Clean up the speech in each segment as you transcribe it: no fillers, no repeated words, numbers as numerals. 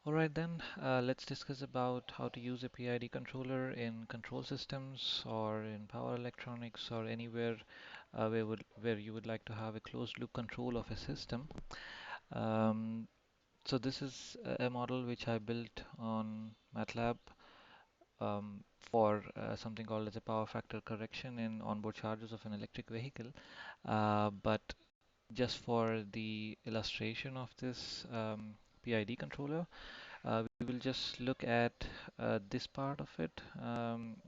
All right then, let's discuss about how to use a PID controller in control systems or in power electronics or anywhere where you would like to have a closed loop control of a system. Um, so this is a model which I built on MATLAB for something called as a power factor correction in onboard charges of an electric vehicle. But just for the illustration of this PID controller, we will just look at this part of it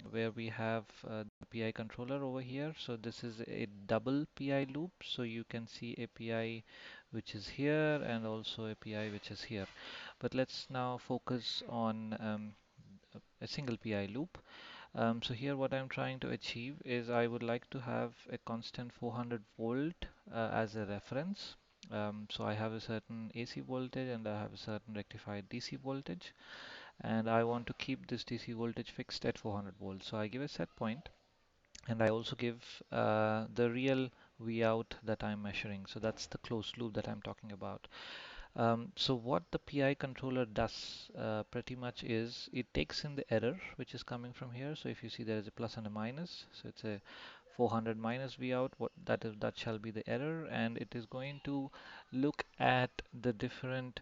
where we have the PI controller over here. So this is a double PI loop. So you can see a PI which is here and also a PI which is here. But let's now focus on a single PI loop. So here what I'm trying to achieve is I would like to have a constant 400 volt as a reference. So I have a certain AC voltage and I have a certain rectified DC voltage, and I want to keep this DC voltage fixed at 400 volts. So I give a set point and I also give the real V out that I'm measuring. So that's the closed loop that I'm talking about. So what the PI controller does pretty much is it takes in the error which is coming from here. So if you see there is a plus and a minus, so it's a 400 minus V out, what that shall be the error, and it is going to look at the different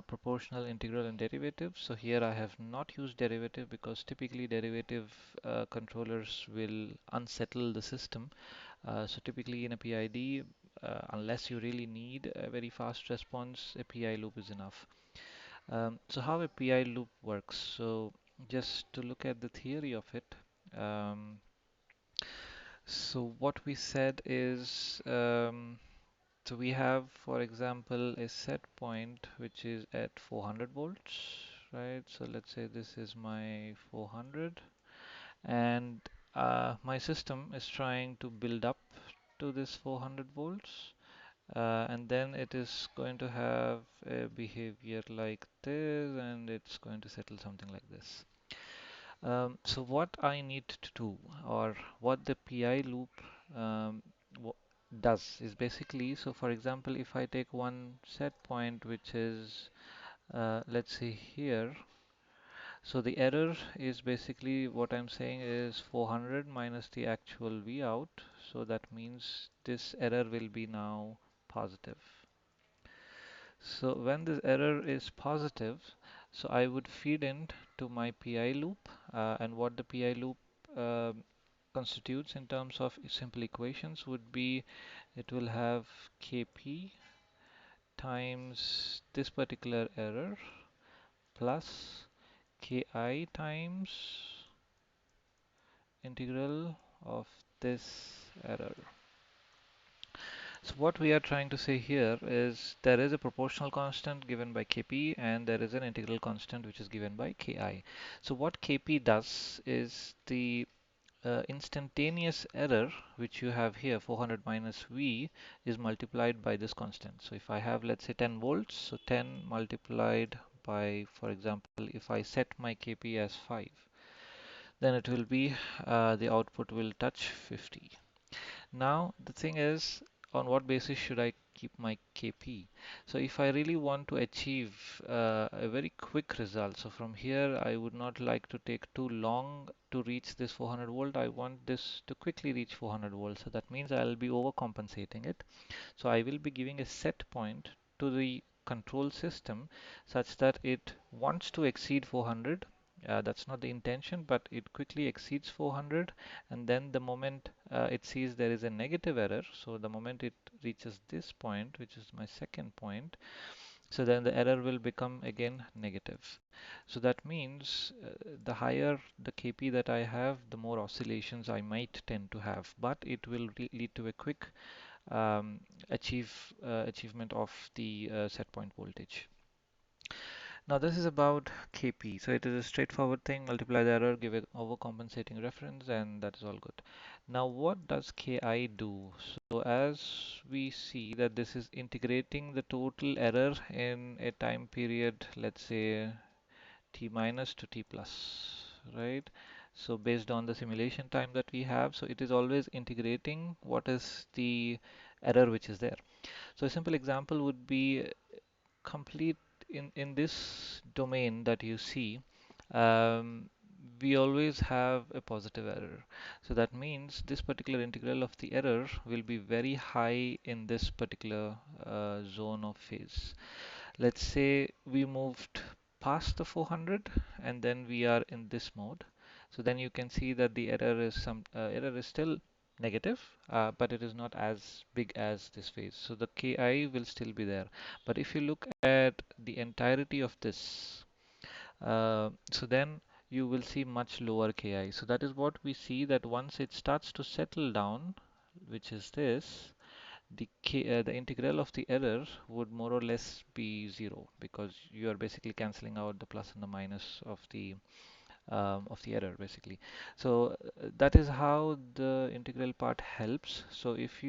proportional, integral, and derivative. So here I have not used derivative because typically derivative controllers will unsettle the system. So typically in a PID, unless you really need a very fast response, a PI loop is enough. So how a PI loop works. So just to look at the theory of it. Um, so what we said is, so we have, for example, a set point which is at 400 volts, right? So let's say this is my 400, and my system is trying to build up to this 400 volts, and then it is going to have a behavior like this, and it's going to settle something like this. So what I need to do, or what the PI loop um, does is basically, so for example, if I take one set point which is, let's say here, so the error is basically what I'm saying is 400 minus the actual V out. So that means this error will be now positive. So when this error is positive, so I would feed in to my PI loop, and what the PI loop um constitutes in terms of simple equations would be it will have Kp times this particular error plus Ki times integral of this error. So what we are trying to say here is there is a proportional constant given by Kp and there is an integral constant which is given by Ki. So what Kp does is the instantaneous error which you have here 400 minus V is multiplied by this constant. So if I have, let's say, 10 volts, so 10 multiplied by, for example, if I set my Kp as 5, then it will be the output will touch 50. Now the thing is, on what basis should I keep my KP? So if I really want to achieve a very quick result, so from here I would not like to take too long to reach this 400 volt. I want this to quickly reach 400 volts. So that means I'll be overcompensating it. So I will be giving a set point to the control system such that it wants to exceed 400. That's not the intention, but it quickly exceeds 400, and then the moment it sees there is a negative error, so the moment it reaches this point, which is my second point, so then the error will become again negative. So that means the higher the Kp that I have, the more oscillations I might tend to have, but it will lead to a quick um, achievement of the set point voltage. Now this is about Kp. So it is a straightforward thing, multiply the error, give it overcompensating reference, and that is all good. Now what does Ki do? So as we see that this is integrating the total error in a time period, let's say t minus to t plus, right? So based on the simulation time that we have, so it is always integrating what is the error which is there. So a simple example would be complete in this domain that you see, um, we always have a positive error. So that means this particular integral of the error will be very high in this particular zone of phase. Let's say we moved past the 400 and then we are in this mode. So then you can see that the error is still negative, but it is not as big as this phase. So the Ki will still be there. But if you look at the entirety of this, so then you will see much lower Ki. So that is what we see, that once it starts to settle down, which is this, the integral of the error would more or less be zero, because you are basically cancelling out the plus and the minus of the error basically. So that is how the integral part helps. So if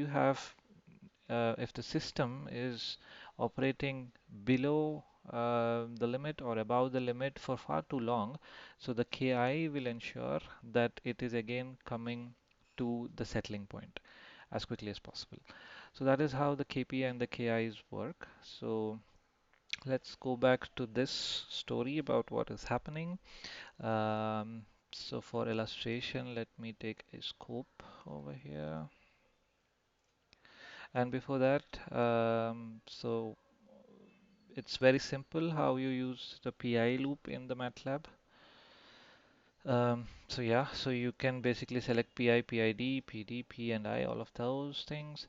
the system is operating below the limit or above the limit for far too long, so the Ki will ensure that it is again coming to the settling point as quickly as possible. So that is how the Kp and the Ki's work. So let's go back to this story about what is happening. So for illustration, let me take a scope over here. And before that, so it's very simple how you use the PI loop in the MATLAB. So yeah, so you can basically select PI, PID, PD, P and I, all of those things.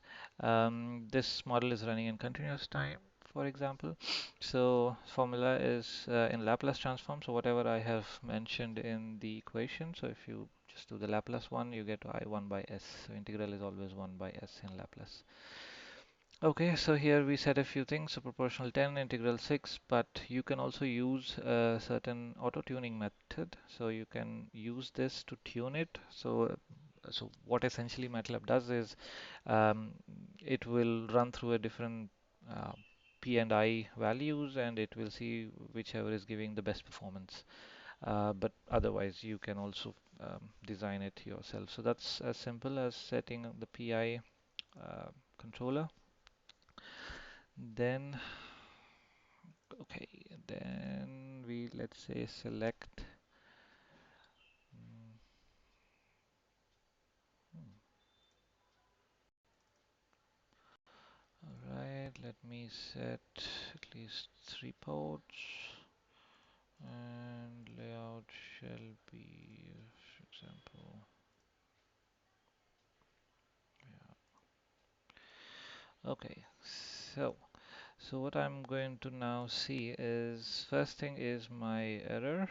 This model is running in continuous time, for example. So formula is in Laplace transform. So whatever I have mentioned in the equation. So if you just do the Laplace one, you get I 1 by S. So integral is always 1 by S in Laplace. Okay, so here we set a few things, so proportional 10, integral 6, but you can also use a certain auto-tuning method. So you can use this to tune it. So what essentially MATLAB does is um, it will run through a different uh, P and I values, and it will see whichever is giving the best performance. But otherwise, you can also design it yourself. So that's as simple as setting the PI controller. Then, okay, then we, let's say, select. mm, hmm, all right, let me set at least 3 ports, and layout shall be, for example, yeah. Okay, so what I'm going to now see is, first thing is my error,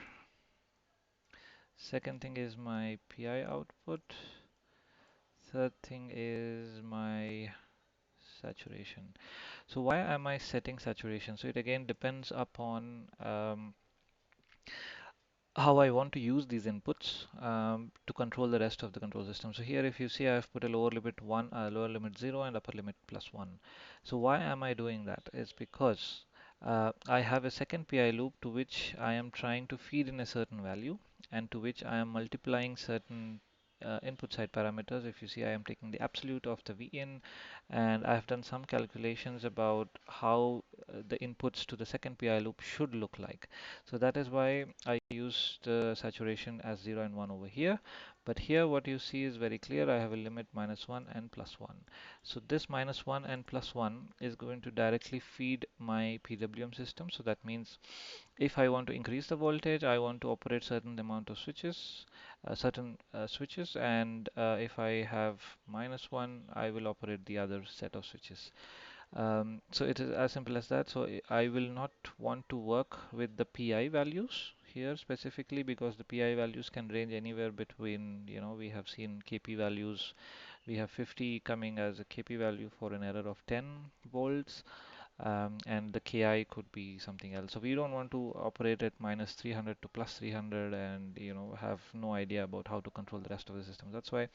second thing is my PI output, third thing is my saturation. So why am I setting saturation? So it again depends upon how I want to use these inputs to control the rest of the control system. So here, if you see, I've put a lower limit 1, lower limit 0, and upper limit plus 1. So why am I doing that? It's because I have a second PI loop to which I am trying to feed in a certain value, and to which I am multiplying certain input side parameters. If you see, I am taking the absolute of the Vin, and I've done some calculations about how the inputs to the second PI loop should look like. So that is why I used saturation as 0 and 1 over here. But here what you see is very clear. I have a limit -1 and +1. So this -1 and +1 is going to directly feed my PWM system. So that means if I want to increase the voltage, I want to operate certain amount of switches, certain switches, and if I have -1, I will operate the other set of switches. So it is as simple as that. So I will not want to work with the PI values here specifically, because the PI values can range anywhere between, we have seen KP values. We have 50 coming as a KP value for an error of 10 volts, and the Ki could be something else. So we don't want to operate at -300 to +300 and have no idea about how to control the rest of the system. That's why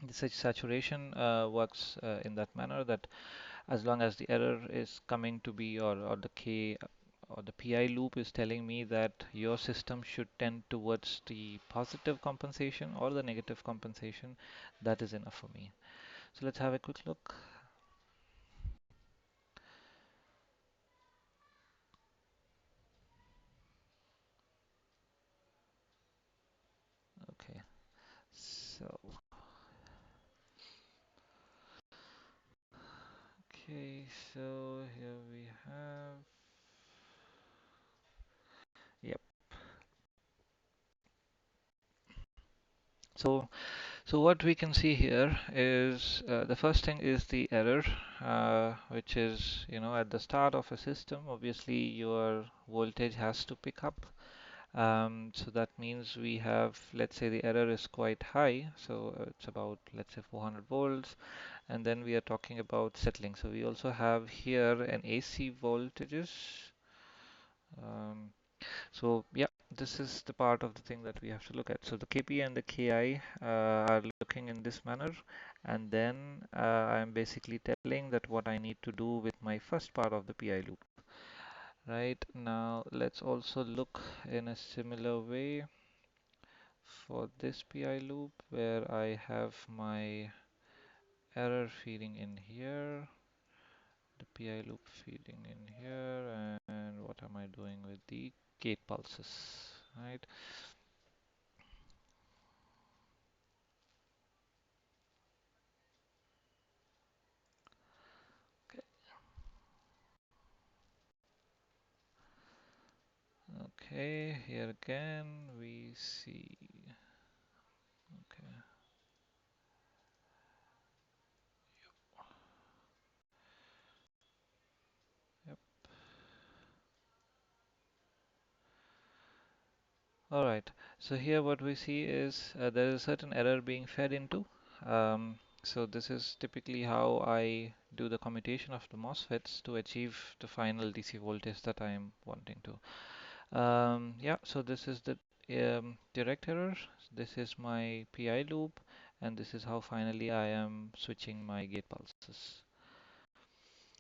the saturation works in that manner, that as long as the error is coming to be, or the K or the PI loop is telling me that your system should tend towards the positive compensation or the negative compensation, that is enough for me. So let's have a quick look. So, okay, so here we have, yep. So, so what we can see here is the first thing is the error, which is, at the start of a system, obviously your voltage has to pick up. So that means we have, let's say the error is quite high, so it's about, let's say 400 volts, and then we are talking about settling. So we also have here an AC voltages. Um, so yeah, this is the part of the thing that we have to look at. So the Kp and the Ki are looking in this manner, and then I'm basically telling that what I need to do with my first part of the Pi loop. Right now, let's also look in a similar way for this PI loop where I have my error feeding in here, the PI loop feeding in here, and what am I doing with the gate pulses, right? Okay, okay, here again we see, okay, yep. All right, so here what we see is there is a certain error being fed into. So this is typically how I do the commutation of the MOSFETs to achieve the final DC voltage that I am wanting to. Yeah, so this is the direct error. This is my PI loop, and this is how finally I am switching my gate pulses.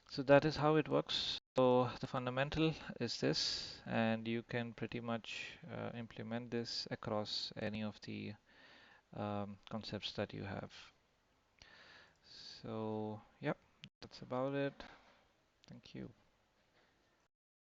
So that is how it works. So the fundamental is this, and you can pretty much implement this across any of the concepts that you have. So, yep, that's about it. Thank you.